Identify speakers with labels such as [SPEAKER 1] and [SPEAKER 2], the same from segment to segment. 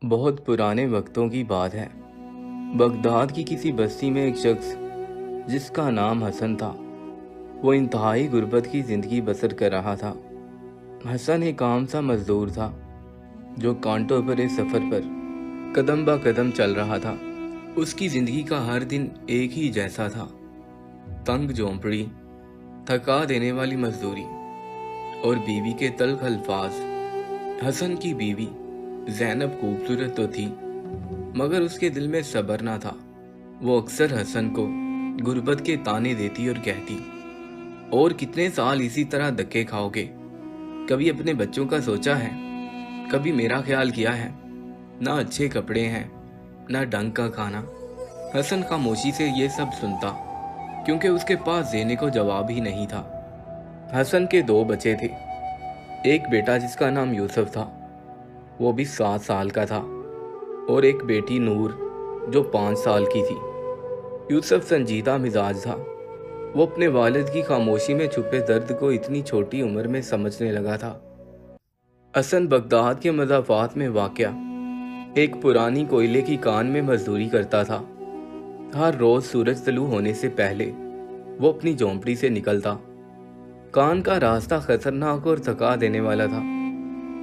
[SPEAKER 1] بہت پرانے وقتوں کی بات ہے۔ بغداد کی کسی بستی میں ایک شخص جس کا نام حسن تھا، وہ انتہائی غربت کی زندگی بسر کر رہا تھا۔ حسن ایک عام سا مزدور تھا جو کانٹوں پر سفر پر قدم با قدم چل رہا تھا۔ اس کی زندگی کا ہر دن ایک ہی جیسا تھا: تنگ جھونپڑی، تھکا دینے والی مزدوری اور بیوی کے تلخ الفاظ۔ حسن کی بیوی زینب خوبصورت تو تھی، مگر اس کے دل میں صبر نہ تھا۔ وہ اکثر حسن کو غربت کے تانے دیتی اور کہتی، اور کتنے سال اسی طرح دھکے کھاؤ گے؟ کبھی اپنے بچوں کا سوچا ہے؟ کبھی میرا خیال کیا ہے؟ نہ اچھے کپڑے ہیں، نہ ڈھنگ کا کھانا۔ حسن خاموشی سے یہ سب سنتا، کیونکہ اس کے پاس دینے کو جواب ہی نہیں تھا۔ حسن کے 2 بچے تھے، ایک بیٹا جس کا نام یوسف تھا، وہ بھی 7 سال کا تھا، اور ایک بیٹی نور جو 5 سال کی تھی۔ یوسف سنجیدہ مزاج تھا، وہ اپنے والد کی خاموشی میں چھپے درد کو اتنی چھوٹی عمر میں سمجھنے لگا تھا۔ حسن بغداد کے مضافات میں واقع ایک پرانی کوئلے کی کان میں مزدوری کرتا تھا۔ ہر روز سورج طلوع ہونے سے پہلے وہ اپنی جھونپڑی سے نکلتا۔ کان کا راستہ خطرناک اور تھکا دینے والا تھا،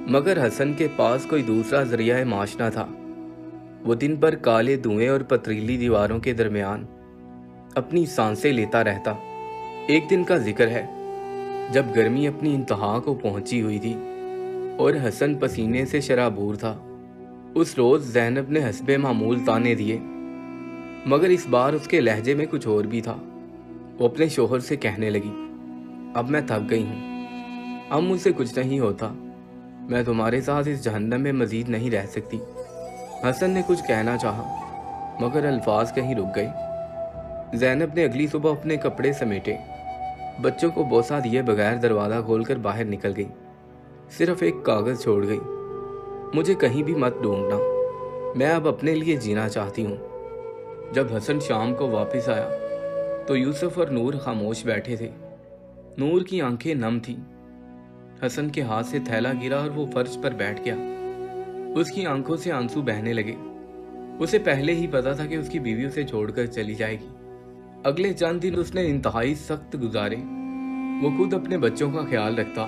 [SPEAKER 1] مگر حسن کے پاس کوئی دوسرا ذریعہ معاش نہ تھا۔ وہ دن بھر کالے دھوئیں اور پتریلی دیواروں کے درمیان اپنی سانسیں لیتا رہتا۔ ایک دن کا ذکر ہے جب گرمی اپنی انتہا کو پہنچی ہوئی تھی اور حسن پسینے سے شرابور تھا۔ اس روز زینب نے حسب معمول تانے دیے، مگر اس بار اس کے لہجے میں کچھ اور بھی تھا۔ وہ اپنے شوہر سے کہنے لگی، اب میں تھک گئی ہوں، اب مجھ سے کچھ نہیں ہوتا، میں تمہارے ساتھ اس جہنم میں مزید نہیں رہ سکتی۔ حسن نے کچھ کہنا چاہا، مگر الفاظ کہیں رک گئے۔ زینب نے اگلی صبح اپنے کپڑے سمیٹے، بچوں کو بوسہ دیے بغیر دروازہ کھول کر باہر نکل گئی۔ صرف ایک کاغذ چھوڑ گئی، مجھے کہیں بھی مت ڈھونڈنا، میں اب اپنے لیے جینا چاہتی ہوں۔ جب حسن شام کو واپس آیا تو یوسف اور نور خاموش بیٹھے تھے۔ نور کی آنکھیں نم تھیں۔ حسن کے ہاتھ سے تھیلا گرا اور وہ فرش پر بیٹھ گیا۔ اس کی آنکھوں سے آنسو بہنے لگے۔ اسے پہلے ہی پتا تھا کہ اس کی بیوی اسے چھوڑ کر چلی جائے گی۔ اگلے چند دن اس نے انتہائی سخت گزارے۔ وہ خود اپنے بچوں کا خیال رکھتا،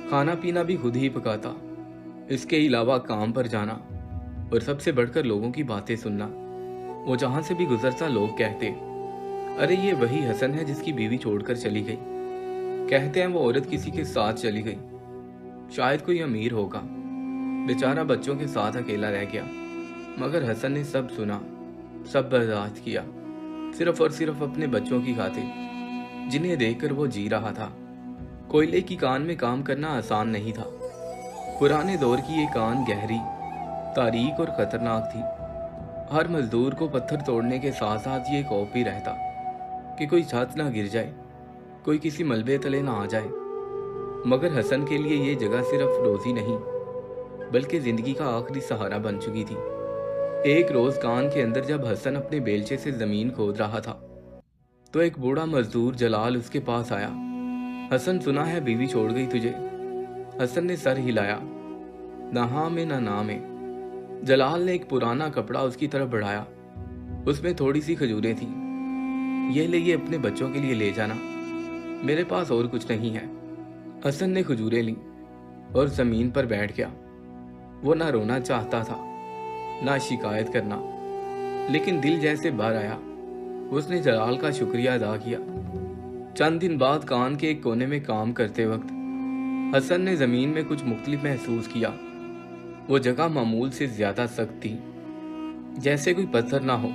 [SPEAKER 1] کھانا پینا بھی خود ہی پکاتا، اس کے علاوہ کام پر جانا اور سب سے بڑھ کر لوگوں کی باتیں سننا۔ وہ جہاں سے بھی گزرتا لوگ کہتے، ارے یہ وہی حسن ہے جس کی بیوی چھوڑ کر چلی گئی۔ کہتے ہیں وہ عورت کسی کے ساتھ چلی گئی، شاید کوئی امیر ہوگا، بیچارہ بچوں کے ساتھ اکیلا رہ گیا۔ مگر حسن نے سب سنا، سب برداشت کیا، صرف اور صرف اپنے بچوں کی خاطر، جنہیں دیکھ کر وہ جی رہا تھا۔ کوئلے کی کان میں کام کرنا آسان نہیں تھا۔ پرانے دور کی یہ کان گہری، تاریک اور خطرناک تھی۔ ہر مزدور کو پتھر توڑنے کے ساتھ ساتھ یہ خوف بھی رہتا کہ کوئی چھت نہ گر جائے، کوئی کسی ملبے تلے نہ آ جائے۔ مگر حسن کے لیے یہ جگہ صرف روزی نہیں، بلکہ زندگی کا آخری سہارا بن چکی تھی۔ ایک روز کان کے اندر جب حسن اپنے بیلچے سے زمین کھود رہا تھا تو ایک بوڑھا مزدور جلال اس کے پاس آیا۔ حسن، سنا ہے بیوی چھوڑ گئی تجھے؟ حسن نے سر ہلایا، نہ ہاں میں نہ نہ میں۔ جلال نے ایک پرانا کپڑا اس کی طرف بڑھایا، اس میں تھوڑی سی کھجوریں تھیں۔ یہ لے، یہ اپنے بچوں کے لیے لے جانا، میرے پاس اور کچھ نہیں ہے۔ حسن نے کھجوریں لیں اور زمین پر بیٹھ گیا۔ وہ نہ رونا چاہتا تھا، نہ شکایت کرنا، لیکن دل جیسے بھر آیا۔ اس نے جلال کا شکریہ ادا کیا۔ چند دن بعد کان کے ایک کونے میں کام کرتے وقت حسن نے زمین میں کچھ مختلف محسوس کیا۔ وہ جگہ معمول سے زیادہ سخت تھی، جیسے کوئی پتھر نہ ہو،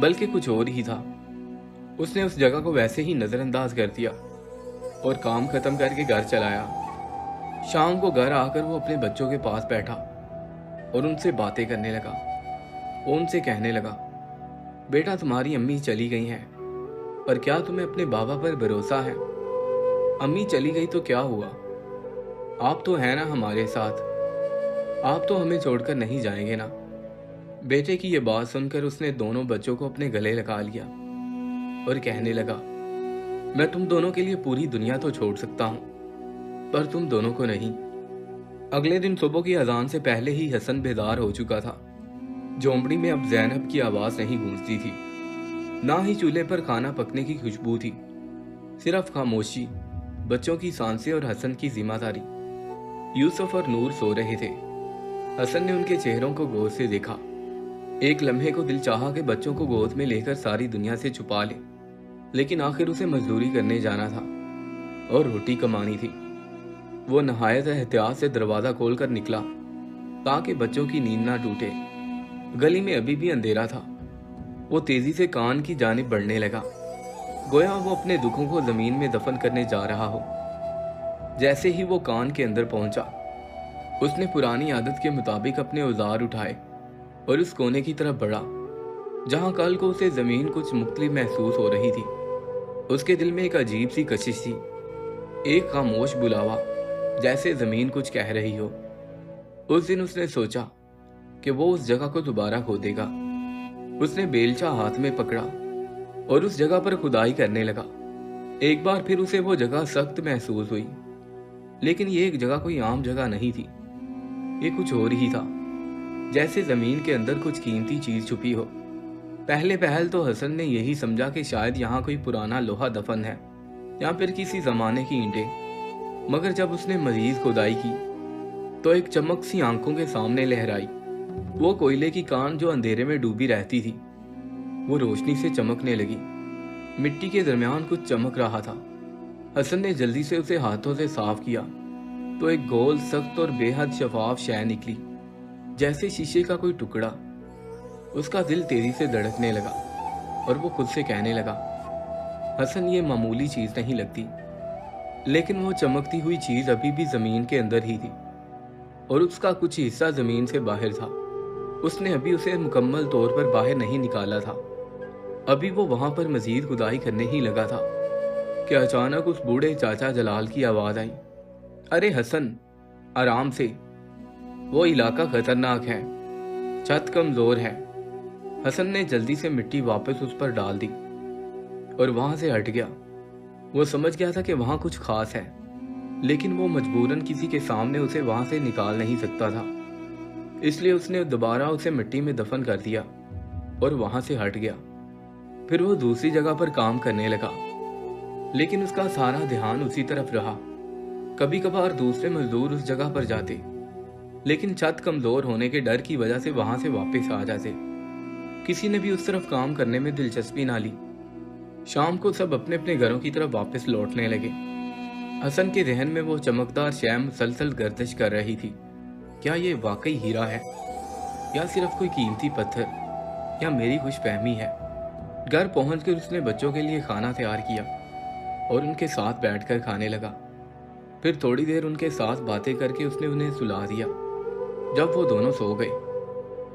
[SPEAKER 1] بلکہ کچھ اور ہی تھا۔ اس نے اس جگہ کو ویسے ہی نظر انداز کر دیا اور کام ختم کر کے گھر چلایا۔ شام کو گھر آ کر وہ اپنے بچوں کے پاس بیٹھا اور ان سے باتیں کرنے لگا۔ وہ ان سے کہنے لگا، بیٹا تمہاری امی چلی گئی ہیں، پر کیا تمہیں اپنے بابا پر بھروسہ ہے؟ امی چلی گئی تو کیا ہوا؟ آپ تو ہیں نا ہمارے ساتھ، آپ تو ہمیں چھوڑ کر نہیں جائیں گے نا؟ بیٹے کی یہ بات سن کر اس نے دونوں بچوں کو اپنے گلے لگا لیا اور کہنے لگا، میں تم دونوں کے لیے پوری دنیا تو چھوڑ سکتا ہوں، پر تم دونوں کو نہیں۔ अगले दिन सुबह की अजान से पहले ही हसन बेदार हो चुका था। झोंपड़ी में अब जैनब की आवाज नहीं गूंजती थी, ना ही चूल्हे पर खाना पकने की खुशबू थी। सिर्फ खामोशी, बच्चों की सांसें और हसन की जिम्मेदारी। यूसुफ और नूर सो रहे थे। हसन ने उनके चेहरों को गौर से देखा। एक लम्हे को दिल चाहा कि बच्चों को गोद में लेकर सारी दुनिया से छुपा ले, लेकिन आखिर उसे मजदूरी करने जाना था और रोटी कमानी थी। वो नहायत एहतियात से दरवाजा खोलकर निकला ताकि बच्चों की नींद ना टूटे। गली में अभी भी अंधेरा था। वो तेजी से कान की जानिब बढ़ने लगा, गोया वो अपने दुखों को जमीन में दफन करने जा रहा हो। जैसे ही वो कान के अंदर पहुंचा, उसने पुरानी आदत के मुताबिक अपने औजार उठाए और उस कोने की तरफ बढ़ा जहां कल को उसे जमीन कुछ मुख्तलिफ महसूस हो रही थी। उसके दिल में एक अजीब सी कशिश थी, एक खामोश बुलावा, जैसे जमीन कुछ कह रही हो। उस दिन उसने सोचा कि वो उस जगह को दोबारा खोदेगा। उसने बेलचा हाथ में पकड़ा और उस जगह पर खुदाई करने लगा। एक बार फिर उसे वो जगह सख्त महसूस हुई, लेकिन ये एक जगह कोई आम जगह नहीं थी। ये कुछ और ही था, जैसे जमीन के अंदर कुछ कीमती चीज छुपी हो। पहले पहल तो हसन ने यही समझा कि शायद यहाँ कोई पुराना लोहा दफन है या फिर किसी जमाने की ईंटें, मगर जब उसने मजीद खुदाई की तो एक चमक सी आंखों के सामने लहराई। वो कोयले की कान जो अंधेरे में डूबी रहती थी, वो रोशनी से चमकने लगी। मिट्टी के दरमियान कुछ चमक रहा था। हसन ने जल्दी से उसे हाथों से साफ किया तो एक गोल, सख्त और बेहद शफाफ शय निकली, जैसे शीशे का कोई टुकड़ा। उसका दिल तेजी से धड़कने लगा और वो खुद से कहने लगा, हसन, ये मामूली चीज नहीं लगती। लेकिन वो चमकती हुई चीज अभी भी जमीन के अंदर ही थी और उसका कुछ हिस्सा जमीन से बाहर था। उसने अभी उसे मुकम्मल तौर पर बाहर नहीं निकाला था। अभी वो वहां पर मजीद खुदाई करने ही लगा था कि अचानक उस बूढ़े चाचा जलाल की आवाज आई, अरे हसन, आराम से, वो इलाका खतरनाक है, छत कमजोर है। हसन ने जल्दी से मिट्टी वापस उस पर डाल दी और वहां से हट गया। वो समझ गया था कि वहां कुछ खास है, लेकिन वो मजबूरन किसी के सामने उसे वहां से निकाल नहीं सकता था। इसलिए उसने दोबारा उसे मिट्टी में दफन कर दिया और वहां से हट गया। फिर वो दूसरी जगह पर काम करने लगा, लेकिन उसका सारा ध्यान उसी तरफ रहा। कभी कभार दूसरे मजदूर उस जगह पर जाते, लेकिन छत कमजोर होने के डर की वजह से वहां से वापस आ जाते। किसी ने भी उस तरफ काम करने में दिलचस्पी ना ली। शाम को सब अपने अपने घरों की तरफ वापस लौटने लगे। हसन के जहन में वो चमकदार शय मुसलसल गर्दिश कर रही थी। क्या ये वाकई हीरा है या सिर्फ कोई कीमती पत्थर, या मेरी खुशफहमी है? घर पहुंचकर उसने बच्चों के लिए खाना तैयार किया और उनके साथ बैठकर खाने लगा। फिर थोड़ी देर उनके साथ बातें करके उसने उन्हें सुला दिया। जब वो दोनों सो गए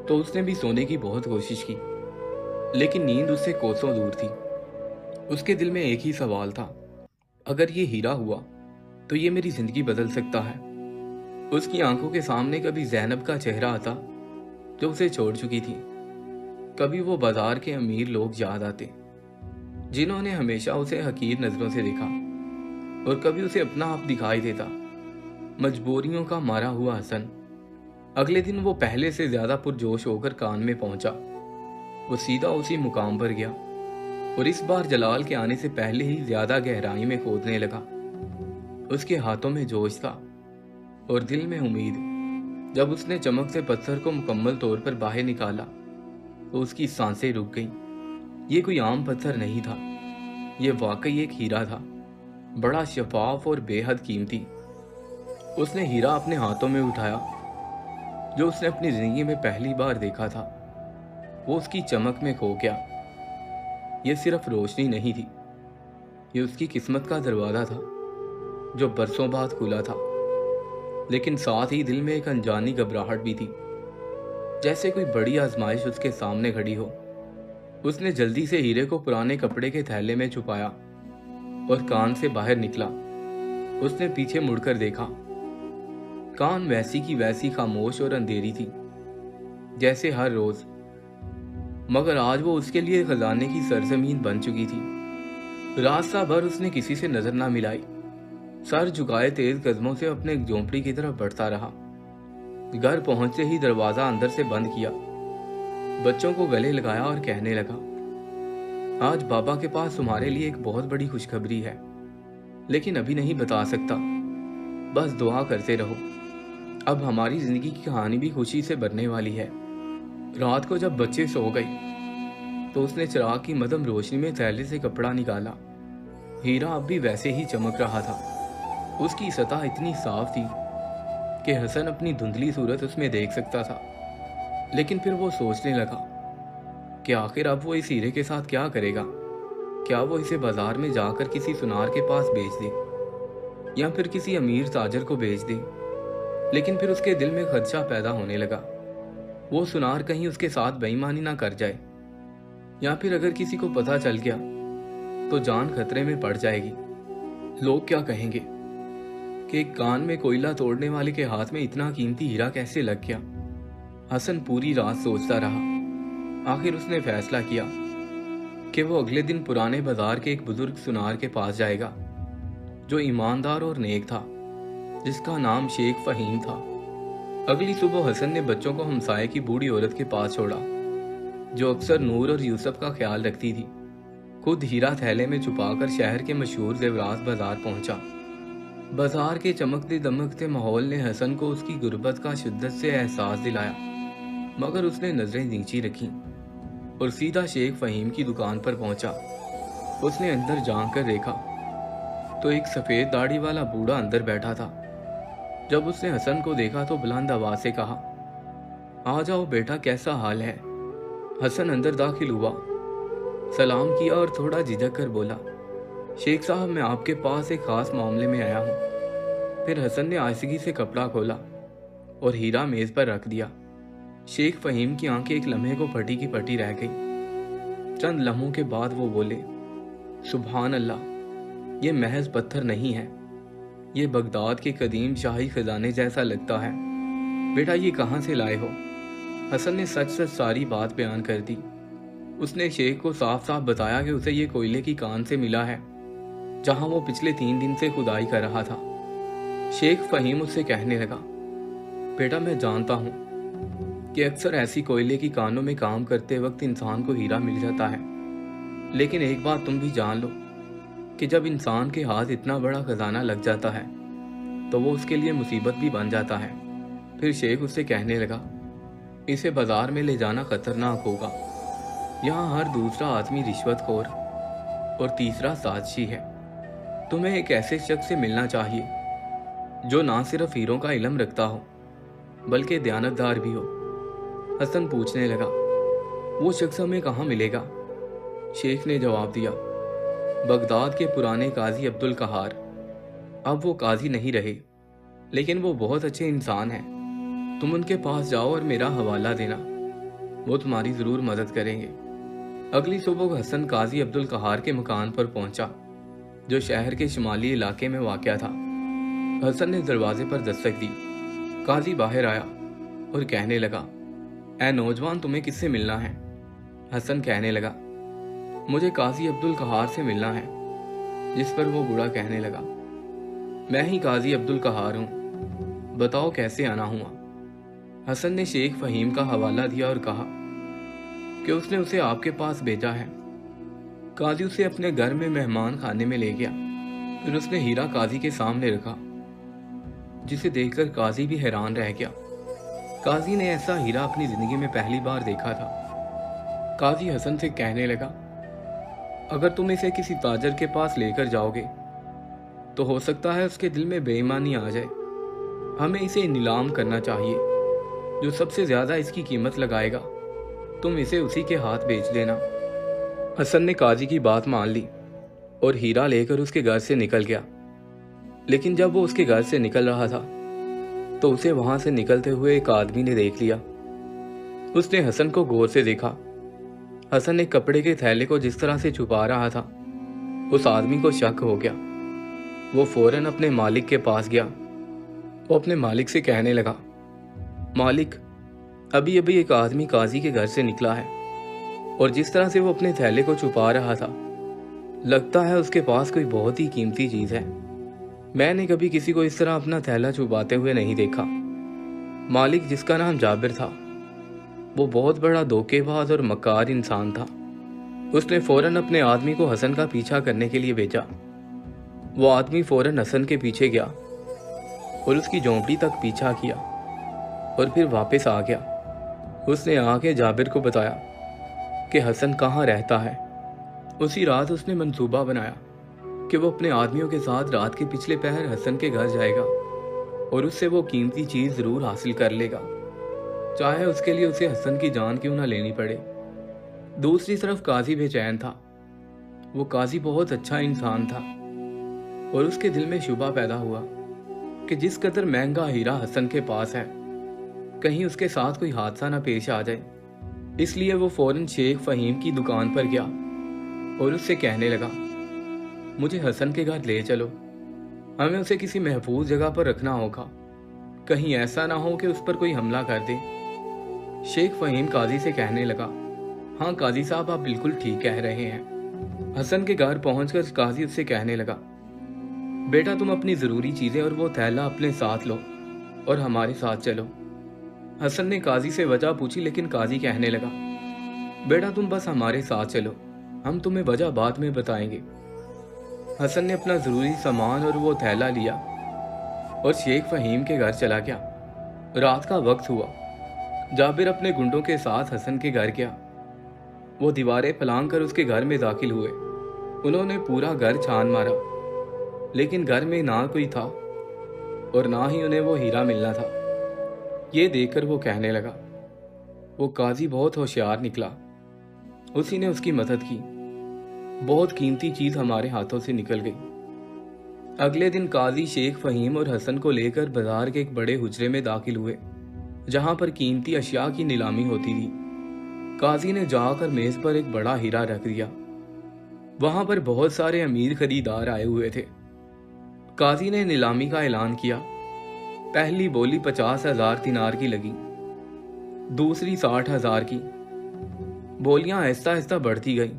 [SPEAKER 1] तो उसने भी सोने की बहुत कोशिश की, लेकिन नींद उससे कोसों दूर थी। उसके दिल में एक ही सवाल था, अगर ये हीरा हुआ तो ये मेरी जिंदगी बदल सकता है। उसकी आंखों के सामने कभी जैनब का चेहरा आता जो उसे छोड़ चुकी थी, कभी वो बाजार के अमीर लोग याद आते जिन्होंने हमेशा उसे हकीर नजरों से देखा, और कभी उसे अपना आप दिखाई देता, मजबूरियों का मारा हुआ हसन। अगले दिन वो पहले से ज्यादा पुरजोश होकर कान में पहुंचा। वो सीधा उसी मुकाम पर गया और इस बार जलाल के आने से पहले ही ज्यादा गहराई में खोदने लगा। उसके हाथों में जोश था और दिल में उम्मीद। जब उसने चमक से पत्थर को मुकम्मल तौर पर बाहर निकाला तो उसकी सांसें रुक गईं। ये कोई आम पत्थर नहीं था, ये वाकई एक हीरा था, बड़ा शफाफ और बेहद कीमती। उसने हीरा अपने हाथों में उठाया, जो उसने अपनी जिंदगी में पहली बार देखा था। वो उसकी चमक में खो गया। ये सिर्फ रोशनी नहीं थी, ये उसकी किस्मत का दरवाजा था जो बरसों बाद खुला था। लेकिन साथ ही दिल में एक अनजानी घबराहट भी थी, जैसे कोई बड़ी आजमाइश उसके सामने खड़ी हो। उसने जल्दी से हीरे को पुराने कपड़े के थैले में छुपाया और कान से बाहर निकला। उसने पीछे मुड़कर देखा। कान वैसी की वैसी खामोश और अंधेरी थी जैसे हर रोज, मगर आज वो उसके लिए खजाने की सरजमीन बन चुकी थी। रास्ता भर उसने किसी से नजर ना मिलाई। सर झुकाए तेज कदमों से अपने झोंपड़ी की तरफ बढ़ता रहा। घर पहुंचते ही दरवाजा अंदर से बंद किया, बच्चों को गले लगाया और कहने लगा, आज बाबा के पास तुम्हारे लिए एक बहुत बड़ी खुशखबरी है, लेकिन अभी नहीं बता सकता। बस दुआ करते रहो। अब हमारी जिंदगी की कहानी भी खुशी से भरने वाली है। रात को जब बच्चे सो गए तो उसने चिराग की मदम रोशनी में थैले से कपड़ा निकाला। हीरा अब भी वैसे ही चमक रहा था। उसकी सतह इतनी साफ थी कि हसन अपनी धुंधली सूरत उसमें देख सकता था। लेकिन फिर वो सोचने लगा कि आखिर अब वो इस हीरे के साथ क्या करेगा। क्या वो इसे बाजार में जाकर किसी सुनार के पास बेच दे या फिर किसी अमीर ताजर को बेच दे। लेकिन फिर उसके दिल में खदशा पैदा होने लगा, वो सुनार कहीं उसके साथ बेईमानी ना कर जाए, या फिर अगर किसी को पता चल गया तो जान खतरे में पड़ जाएगी। लोग क्या कहेंगे कि एक कान में कोयला तोड़ने वाले के हाथ में इतना कीमती हीरा कैसे लग गया। हसन पूरी रात सोचता रहा। आखिर उसने फैसला किया कि वो अगले दिन पुराने बाजार के एक बुजुर्ग सुनार के पास जाएगा, जो ईमानदार और नेक था, जिसका नाम शेख फहीम था। अगली सुबह हसन ने बच्चों को हमसाये की बूढ़ी औरत के पास छोड़ा, जो अक्सर नूर और यूसुफ का ख्याल रखती थी। खुद हीरा थैले में छुपाकर शहर के मशहूर जेवरात बाजार पहुंचा। बाजार के चमकते दमकते माहौल ने हसन को उसकी गुर्बत का शिद्दत से एहसास दिलाया, मगर उसने नजरें नीची रखी और सीधा शेख फहीम की दुकान पर पहुंचा। उसने अंदर झांक कर देखा तो एक सफेद दाढ़ी वाला बूढ़ा अंदर बैठा था। जब उसने हसन को देखा तो बुलंद आवाज से कहा, आ जाओ बेटा, कैसा हाल है। हसन अंदर दाखिल हुआ, सलाम किया और थोड़ा झिझक कर बोला, शेख साहब, मैं आपके पास एक खास मामले में आया हूँ। फिर हसन ने आहिस्तगी से कपड़ा खोला और हीरा मेज पर रख दिया। शेख फहीम की आंखें एक लम्हे को फटी की फटी रह गई। चंद लम्हों के बाद वो बोले, सुभान अल्लाह, ये महज पत्थर नहीं है, ये बगदाद के कदीम शाही खजाने जैसा लगता है। बेटा, ये कहाँ से लाए हो? हसन ने सच सच सारी बात बयान कर दी। उसने शेख को साफ साफ बताया कि उसे ये कोयले की कान से मिला है, जहां वो पिछले 3 दिन से खुदाई कर रहा था। शेख फहीम उससे कहने लगा, बेटा, मैं जानता हूँ कि अक्सर ऐसी कोयले की कानों में काम करते वक्त इंसान को हीरा मिल जाता है, लेकिन एक बात तुम भी जान लो कि जब इंसान के हाथ इतना बड़ा खजाना लग जाता है तो वो उसके लिए मुसीबत भी बन जाता है। फिर शेख उससे कहने लगा, इसे बाजार में ले जाना खतरनाक होगा। यहाँ हर दूसरा आदमी रिश्वतखोर और तीसरा साजिशी है। तुम्हें एक ऐसे शख्स से मिलना चाहिए जो ना सिर्फ हीरों का इल्म रखता हो बल्कि दयानतदार भी हो। हसन पूछने लगा, वो शख्स हमें कहाँ मिलेगा? शेख ने जवाब दिया, बगदाद के पुराने काजी अब्दुल कहार। अब वो काजी नहीं रहे, लेकिन वो बहुत अच्छे इंसान हैं। तुम उनके पास जाओ और मेरा हवाला देना, वो तुम्हारी ज़रूर मदद करेंगे। अगली सुबह हसन काजी अब्दुल कहार के मकान पर पहुंचा, जो शहर के शुमाली इलाके में वाक़या था। हसन ने दरवाजे पर दस्तक दी। काजी बाहर आया और कहने लगा, ऐ नौजवान, तुम्हें किससे मिलना है? हसन कहने लगा, मुझे काजी अब्दुल कहार से मिलना है। जिस पर वो बूढ़ा कहने लगा, मैं ही काजी अब्दुल कहार हूँ, बताओ कैसे आना हुआ। हसन ने शेख फहीम का हवाला दिया और कहा कि उसने उसे आपके पास भेजा है। काजी उसे अपने घर में मेहमान खाने में ले गया। फिर उसने हीरा काजी के सामने रखा, जिसे देखकर काजी भी हैरान रह गया। काजी ने ऐसा हीरा अपनी जिंदगी में पहली बार देखा था। काजी हसन से कहने लगा, अगर तुम इसे किसी ताजर के पास लेकर जाओगे तो हो सकता है उसके दिल में बेईमानी आ जाए। हमें इसे नीलाम करना चाहिए। जो सबसे ज्यादा इसकी कीमत लगाएगा तुम इसे उसी के हाथ बेच देना। हसन ने काजी की बात मान ली और हीरा लेकर उसके घर से निकल गया। लेकिन जब वो उसके घर से निकल रहा था तो उसे वहां से निकलते हुए एक आदमी ने देख लिया। उसने हसन को गौर से देखा। हसन एक कपड़े के थैले को जिस तरह से छुपा रहा था, उस आदमी को शक हो गया। वो फौरन अपने मालिक के पास गया। वो अपने मालिक से कहने लगा, मालिक, अभी अभी एक आदमी काजी के घर से निकला है और जिस तरह से वो अपने थैले को छुपा रहा था, लगता है उसके पास कोई बहुत ही कीमती चीज है। मैंने कभी किसी को इस तरह अपना थैला छुपाते हुए नहीं देखा। मालिक, जिसका नाम जाबिर था, वो बहुत बड़ा धोखेबाज और मक्कार इंसान था। उसने फौरन अपने आदमी को हसन का पीछा करने के लिए भेजा। वो आदमी फौरन हसन के पीछे गया और उसकी झोंपड़ी तक पीछा किया और फिर वापस आ गया। उसने आके जाबिर को बताया कि हसन कहाँ रहता है। उसी रात उसने मंसूबा बनाया कि वो अपने आदमियों के साथ रात के पिछले पहर हसन के घर जाएगा और उससे वो कीमती चीज़ ज़रूर हासिल कर लेगा, चाहे उसके लिए उसे हसन की जान क्यों ना लेनी पड़े। दूसरी तरफ काजी बेचैन था। वो काजी बहुत अच्छा इंसान था और उसके दिल में शुबा पैदा हुआ कि जिस कदर महंगा हीरा हसन के पास है, कहीं उसके साथ कोई हादसा ना पेश आ जाए। इसलिए वो फौरन शेख फहीम की दुकान पर गया और उससे कहने लगा, मुझे हसन के घर ले चलो, हमें उसे किसी महफूज जगह पर रखना होगा, कहीं ऐसा ना हो कि उस पर कोई हमला कर दे। शेख फहीम काजी से कहने लगा, हाँ काजी साहब, आप बिल्कुल ठीक कह रहे हैं। हसन के घर पहुंचकर काजी उससे कहने लगा, बेटा तुम अपनी ज़रूरी चीज़ें और वो थैला अपने साथ लो और हमारे साथ चलो। हसन ने काजी से वजह पूछी, लेकिन काजी कहने लगा, बेटा तुम बस हमारे साथ चलो, हम तुम्हें वजह बाद में बताएंगे। हसन ने अपना ज़रूरी सामान और वो थैला लिया और शेख फहीम के घर चला गया। रात का वक्त हुआ। जाबिर अपने गुंडों के साथ हसन के घर गया। वो दीवारें फलांग कर उसके घर में दाखिल हुए। उन्होंने पूरा घर छान मारा, लेकिन घर में ना कोई था और ना ही उन्हें वो हीरा मिलना था। ये देखकर वो कहने लगा, वो काजी बहुत होशियार निकला, उसी ने उसकी मदद की, बहुत कीमती चीज़ हमारे हाथों से निकल गई। अगले दिन काजी शेख फहीम और हसन को लेकर बाजार के एक बड़े हुजरे में दाखिल हुए, जहां पर कीमती अशिया की नीलामी होती थी। काजी ने जाकर मेज पर एक बड़ा हीरा रख दिया। वहां पर बहुत सारे अमीर खरीदार आए हुए थे। काजी ने नीलामी का ऐलान किया। पहली बोली 50,000 दिनार की लगी, दूसरी 60,000 की। बोलियां आहिस्ता आहिस्ता बढ़ती गईं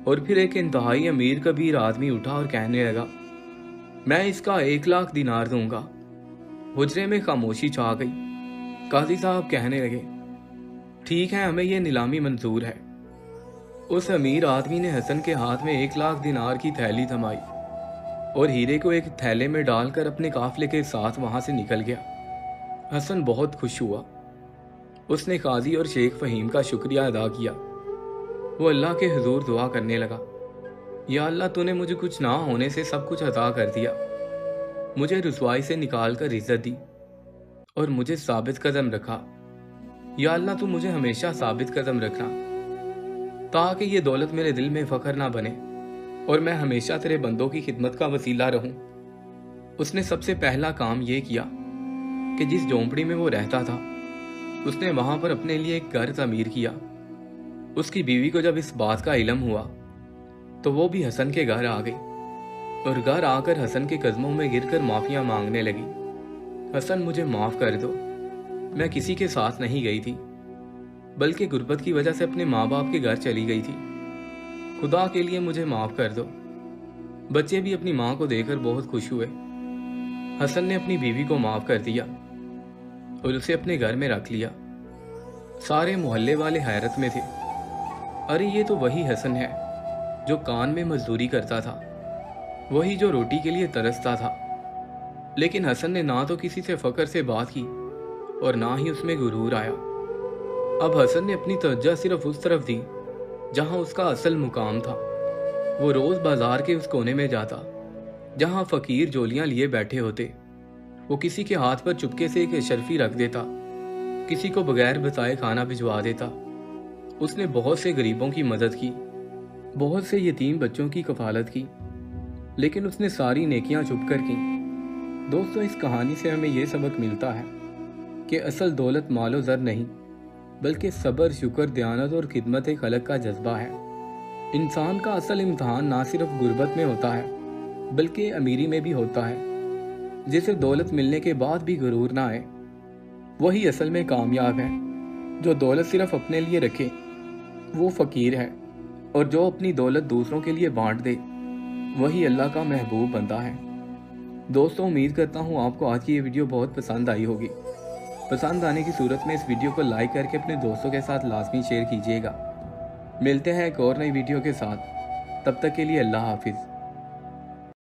[SPEAKER 1] और फिर एक इंतहाई अमीर कबीर आदमी उठा और कहने लगा, मैं इसका 1,00,000 दिनार दूंगा। हुजरे में खामोशी छा गई। काजी साहब कहने लगे, ठीक है, हमें यह नीलामी मंजूर है। उस अमीर आदमी ने हसन के हाथ में 1,00,000 दिनार की थैली थमाई और हीरे को एक थैले में डालकर अपने काफिले के साथ वहां से निकल गया। हसन बहुत खुश हुआ। उसने काजी और शेख फहीम का शुक्रिया अदा किया। वो अल्लाह के हुजूर दुआ करने लगा, या अल्लाह, तूने मुझे कुछ ना होने से सब कुछ अता कर दिया, मुझे रुसवाई से निकाल कर इज्जत दी और मुझे साबित कदम रखा। या अल्लाह, तू मुझे हमेशा साबित कदम रखना, ताकि ये दौलत मेरे दिल में फख्र ना बने और मैं हमेशा तेरे बंदों की खिदमत का वसीला रहूं। उसने सबसे पहला काम ये किया कि जिस झोंपड़ी में वो रहता था, उसने वहां पर अपने लिए एक घर तमीर किया। उसकी बीवी को जब इस बात का इल्म हुआ तो वो भी हसन के घर आ गई और घर आकर हसन के कदमों में गिरकर माफिया मांगने लगी। हसन, मुझे माफ कर दो, मैं किसी के साथ नहीं गई थी, बल्कि गुर्बत की वजह से अपने माँ बाप के घर चली गई थी। खुदा के लिए मुझे माफ कर दो। बच्चे भी अपनी माँ को देखकर बहुत खुश हुए। हसन ने अपनी बीवी को माफ कर दिया और उसे अपने घर में रख लिया। सारे मोहल्ले वाले हैरत में थे। अरे ये तो वही हसन है जो कान में मजदूरी करता था, वही जो रोटी के लिए तरसता था। लेकिन हसन ने ना तो किसी से फकर से बात की और ना ही उसमें गुरूर आया। अब हसन ने अपनी तवज्जो सिर्फ उस तरफ दी जहां उसका असल मुकाम था। वो रोज बाजार के उस कोने में जाता जहां फकीर जोलियां लिए बैठे होते। वो किसी के हाथ पर चुपके से एक अशरफी रख देता, किसी को बगैर बताए खाना भिजवा देता। उसने बहुत से गरीबों की मदद की, बहुत से यतीम बच्चों की कफालत की, लेकिन उसने सारी नेकियां छुप कर की। दोस्तों, इस कहानी से हमें यह सबक मिलता है कि असल दौलत मालो ज़र नहीं, बल्कि सब्र, शुक्र, दयानत और खिदमत खलक का जज्बा है। इंसान का असल इम्तहान ना सिर्फ गुर्बत में होता है, बल्कि अमीरी में भी होता है। जिसे दौलत मिलने के बाद भी गुरूर ना आए, वही असल में कामयाब है। जो दौलत सिर्फ अपने लिए रखे, वो फ़कीर है, और जो अपनी दौलत दूसरों के लिए बांट दे, वही अल्लाह का महबूब बंदा है। दोस्तों, उम्मीद करता हूँ आपको आज की ये वीडियो बहुत पसंद आई होगी। पसंद आने की सूरत में इस वीडियो को लाइक करके अपने दोस्तों के साथ लाजमी शेयर कीजिएगा। मिलते हैं एक और नई वीडियो के साथ, तब तक के लिए अल्लाह हाफिज़।